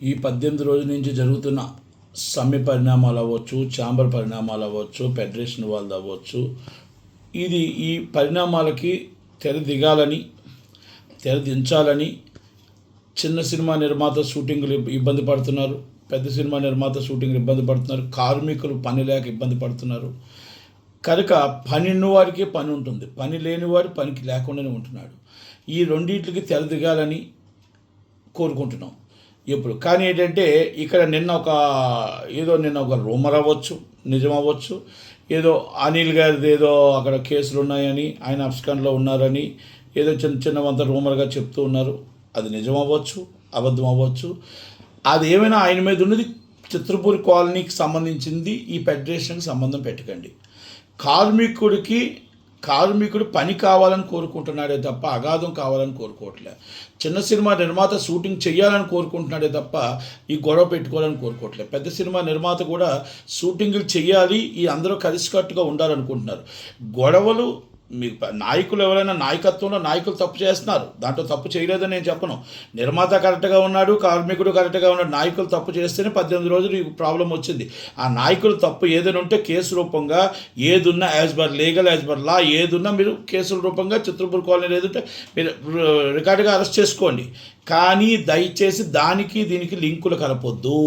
ఈ 18 రోజుల నుంచి జరుగుతున్న సమ్మె పరిణామాలు అవ్వచ్చు, ఛాంబర్ పరిణామాలు అవ్వచ్చు, ఫెడరేషన్ వాళ్ళది అవ్వచ్చు, ఈ పరిణామాలకి తెర దించాలని చిన్న సినిమా నిర్మాత షూటింగ్లు ఇబ్బంది పడుతున్నారు, పెద్ద సినిమా నిర్మాత షూటింగ్లు ఇబ్బంది పడుతున్నారు, కార్మికులు పని లేక ఇబ్బంది పడుతున్నారు. కనుక పని ఉన్నవాడికి పని ఉంటుంది, పని లేనివాడు పనికి లేకుండానే ఉంటున్నాడు. ఈ రెండింటికి తెర దిగాలని కోరుకుంటున్నాం ఎప్పుడు. కానీ ఏంటంటే ఇక్కడ నిన్న ఒక రూమర్ అవ్వచ్చు, నిజం అవ్వచ్చు, ఏదో అనిల్ గారిది ఏదో అక్కడ కేసులు ఉన్నాయని, ఆయన అబ్స్కాండ్లో ఉన్నారని ఏదో చిన్నవంత రూమర్గా చెప్తూ ఉన్నారు. అది నిజం అవ్వచ్చు, అబద్ధం అవ్వచ్చు. అది ఏమైనా ఆయన మీద ఉన్నది చిత్రపూరి కాలనీకి సంబంధించింది. ఈ ఫెడరేషన్కి సంబంధం పెట్టకండి. కార్మికుడు పని కావాలని కోరుకుంటున్నాడే తప్ప అగాధం కావాలని కోరుకోవట్లే. చిన్న సినిమా నిర్మాత షూటింగ్ చేయాలని కోరుకుంటున్నాడే తప్ప ఈ గొడవ పెట్టుకోవాలని కోరుకోవట్లే. పెద్ద సినిమా నిర్మాత కూడా షూటింగ్లు చేయాలి, ఈ అందరూ కలిసికట్టుగా ఉండాలనుకుంటున్నారు. గొడవలు మీకు నాయకులు ఎవరైనా నాయకత్వంలో నాయకులు తప్పు చేస్తున్నారు, దాంట్లో తప్పు చేయలేదని నేను చెప్పను. నిర్మాత కరెక్ట్గా ఉన్నాడు, కార్మికుడు కరెక్ట్గా ఉన్నాడు. నాయకులు తప్పు చేస్తేనే 18 రోజులు ఈ ప్రాబ్లం వచ్చింది. ఆ నాయకులు తప్పు ఏదైనా ఉంటే కేసు రూపంగా ఏదున్నా as per legal as per law ఏదున్నా మీరు కేసుల రూపంగా చిత్రపూర్ కాలనీ ఏదంటే మీరు రికార్డుగా అరెస్ట్ చేసుకోండి. కానీ దయచేసి దీనికి లింకులు కలపొద్దు.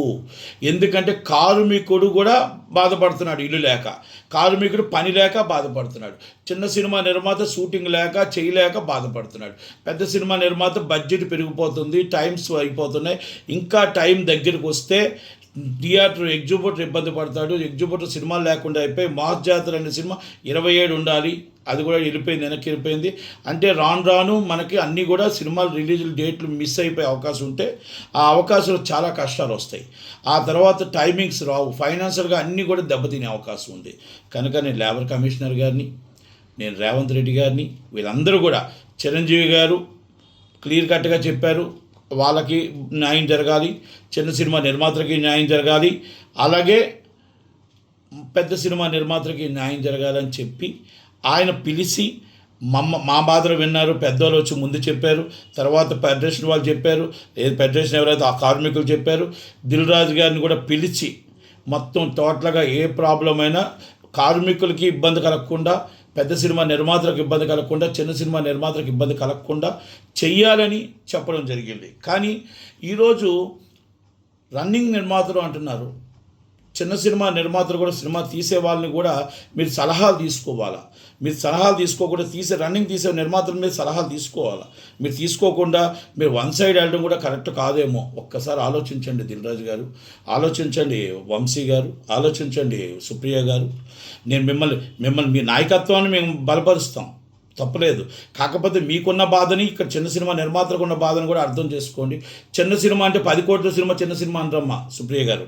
ఎందుకంటే కార్మికుడు కూడా బాధపడుతున్నాడు, ఇల్లు లేక, కార్మికుడు పని లేక బాధపడుతున్నాడు, చిన్న సినిమా నిర్మాత షూటింగ్ లేక చేయలేక బాధపడుతున్నాడు, పెద్ద సినిమా నిర్మాత బడ్జెట్ పెరిగిపోతుంది, టైమ్స్ అయిపోతున్నాయి, ఇంకా టైం దగ్గరికి వస్తే థియేటర్ ఎగ్జిబిటర్ ఇబ్బంది పడతాడు. ఎగ్జిబిటర్ సినిమాలు లేకుండా అయిపోయి మాస్ జాతర అనే సినిమా 27 ఉండాలి, అది కూడా వెనక్కి వెళ్ళిపోయింది. అంటే రాను మనకి అన్నీ కూడా సినిమాలు రిలీజ్ డేట్లు మిస్ అయిపోయే అవకాశం ఉంటే ఆ అవకాశాలు చాలా కష్టాలు వస్తాయి. ఆ తర్వాత టైమింగ్స్ రావు, ఫైనాన్షియల్గా అన్నీ కూడా దెబ్బతినే అవకాశం ఉంది. కనుక నేను లేబర్ కమిషనర్ గారిని, నేను రేవంత్ రెడ్డి గారిని, వీళ్ళందరూ కూడా, చిరంజీవి గారు క్లియర్ కట్గా చెప్పారు, వాళ్ళకి న్యాయం జరగాలి, చిన్న సినిమా నిర్మాతలకి న్యాయం జరగాలి, అలాగే పెద్ద సినిమా నిర్మాతలకి న్యాయం జరగాలని చెప్పి ఆయన పిలిచి మా బాధలు విన్నారు. పెద్దవాళ్ళు వచ్చి ముందు చెప్పారు, తర్వాత ఫెడరేషన్ వాళ్ళు చెప్పారు, ఫెడరేషన్ ఎవరైతే ఆ కార్మికులు చెప్పారు. దిల్ రాజు గారిని కూడా పిలిచి మొత్తం టోటల్గా ఏ ప్రాబ్లం అయినా కార్మికులకి ఇబ్బంది కలగకుండా, పెద్ద సినిమా నిర్మాతలకు ఇబ్బంది కలగకుండా, చిన్న సినిమా నిర్మాతలకు ఇబ్బంది కలగకుండా చెయ్యాలని చెప్పడం జరిగింది. కానీ ఈరోజు రన్నింగ్ నిర్మాతలు అంటున్నారు. చిన్న సినిమా నిర్మాతలు కూడా, సినిమా తీసే వాళ్ళని కూడా మీరు సలహాలు తీసుకోవాలా. మీరు సలహాలు తీసుకోకుండా రన్నింగ్ తీసే నిర్మాతల మీద సలహాలు తీసుకోవాలా. మీరు తీసుకోకుండా మీరు వన్ సైడ్ వెళ్ళడం కూడా కరెక్ట్ కాదేమో. ఒక్కసారి ఆలోచించండి దిల్ రాజు గారు, ఆలోచించండి వంశీ గారు, ఆలోచించండి సుప్రియ గారు. నేను మిమ్మల్ని మీ నాయకత్వాన్ని మేము బలపరుస్తాం, తప్పలేదు. కాకపోతే మీకున్న బాధని, ఇక్కడ చిన్న సినిమా నిర్మాతలకు ఉన్న బాధను కూడా అర్థం చేసుకోండి. చిన్న సినిమా అంటే 10 కోట్ల సినిమా చిన్న సినిమా అంటారమ్మా సుప్రియ గారు.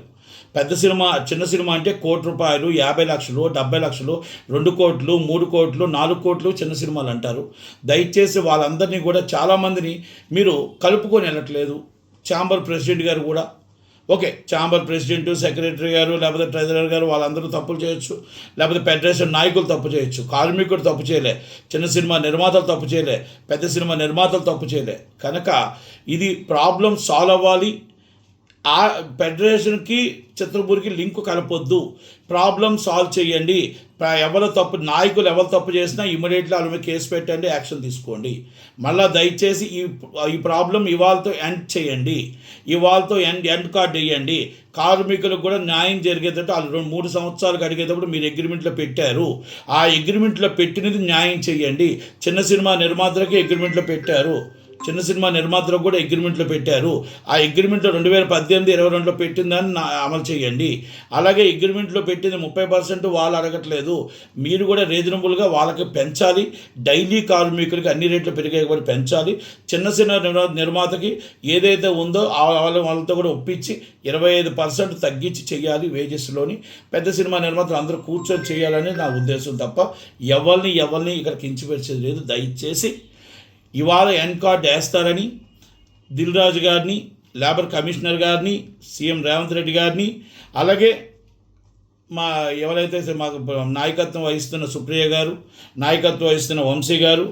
చిన్న సినిమా అంటే ₹1 కోటి, 50 లక్షలు, 70 లక్షలు, 2 కోట్లు, 3 కోట్లు, 4 కోట్లు చిన్న సినిమాలు అంటారు. దయచేసి వాళ్ళందరినీ కూడా, చాలామందిని మీరు కలుపుకొని వెళ్ళట్లేదు. ఛాంబర్ ప్రెసిడెంట్ గారు కూడా, ఓకే, ఛాంబర్ ప్రెసిడెంట్, సెక్రటరీ గారు, లేకపోతే ట్రెజరర్ గారు వాళ్ళందరూ తప్పులు చేయొచ్చు, లేకపోతే ఫెడరేషన్ నాయకులు తప్పు చేయొచ్చు, కార్మికుడు తప్పు చేయలే, చిన్న సినిమా నిర్మాతలు తప్పు చేయలే, పెద్ద సినిమా నిర్మాతలు తప్పు చేయలే. కనుక ఇది ప్రాబ్లం సాల్వ్ అవ్వాలి. ఆ ఫెడరేషన్కి చిత్రపూర్కి లింకు కలపొద్దు, ప్రాబ్లం సాల్వ్ చేయండి. నాయకులు ఎవరు తప్పు చేసినా ఇమీడియట్లీ వాళ్ళ మీద కేసు పెట్టండి, యాక్షన్ తీసుకోండి. మళ్ళీ దయచేసి ఈ ప్రాబ్లం ఇవాళతో ఎండ్ చేయండి, ఇవాళతో ఎండ్ కార్డ్ వేయండి. కార్మికులకు కూడా న్యాయం జరిగేటట్టు వాళ్ళు 3 సంవత్సరాలకు అడిగేటప్పుడు మీరు అగ్రిమెంట్లో పెట్టారు, ఆ అగ్రిమెంట్లో పెట్టినది న్యాయం చేయండి. చిన్న సినిమా నిర్మాతలకి అగ్రిమెంట్లో పెట్టారు, చిన్న సినిమా నిర్మాతలకు కూడా అగ్రిమెంట్లో పెట్టారు. ఆ అగ్రిమెంట్లో 2018-22లో పెట్టిందని అమలు చేయండి. అలాగే అగ్రిమెంట్లో పెట్టింది 30% వాళ్ళు అడగట్లేదు, మీరు కూడా రీజనబుల్గా వాళ్ళకి పెంచాలి. డైలీ కార్మికులకి అన్ని రేట్లు పెరిగేయబడి పెంచాలి. చిన్న నిర్మాతకి ఏదైతే ఉందో వాళ్ళతో కూడా ఒప్పించి 25% తగ్గించి చేయాలి వేజెస్లోని. పెద్ద సినిమా నిర్మాతలు అందరూ కూర్చొని చేయాలని నా ఉద్దేశం తప్ప ఎవరిని ఇక్కడ కించపరిచేది లేదు. దయచేసి ఇవాళ ఎండ్ కార్డ్ వేస్తారని దిల్ రాజు గారిని, లేబర్ కమిషనర్ గారిని, సీఎం రేవంత్ రెడ్డి గారిని, అలాగే ఎవరైతే మాకు నాయకత్వం వహిస్తున్న సుప్రియ గారు, నాయకత్వం వహిస్తున్న వంశీ గారు,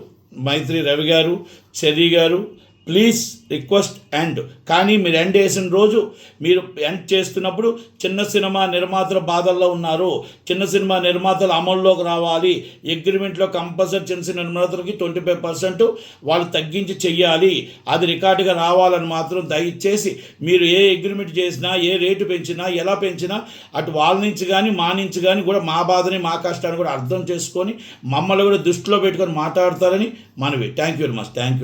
మైత్రి రవి గారు, చెర్రీ గారు, ప్లీజ్ రిక్వెస్ట్ ఎండ్. కానీ మీరు ఎండ్ వేసిన రోజు మీరు ఎండ్ చేస్తున్నప్పుడు చిన్న సినిమా నిర్మాతల బాధల్లో ఉన్నారు. చిన్న సినిమా నిర్మాతలు అమల్లోకి రావాలి. అగ్రిమెంట్లో కంపల్సరీ చిన్న సినిమా నిర్మాతలకి 25% వాళ్ళు తగ్గించి చెయ్యాలి. అది రికార్డుగా రావాలని మాత్రం దయచేసి మీరు ఏ అగ్రిమెంట్ చేసినా, ఏ రేటు పెంచినా, ఎలా పెంచినా అటు వాళ్ళ నుంచి కానీ మా నుంచి కానీ కూడా మా బాధని, మా కష్టాన్ని కూడా అర్థం చేసుకొని మమ్మల్ని కూడా దృష్టిలో పెట్టుకొని మాట్లాడతారని మనవి. Thank you very much. Thank you.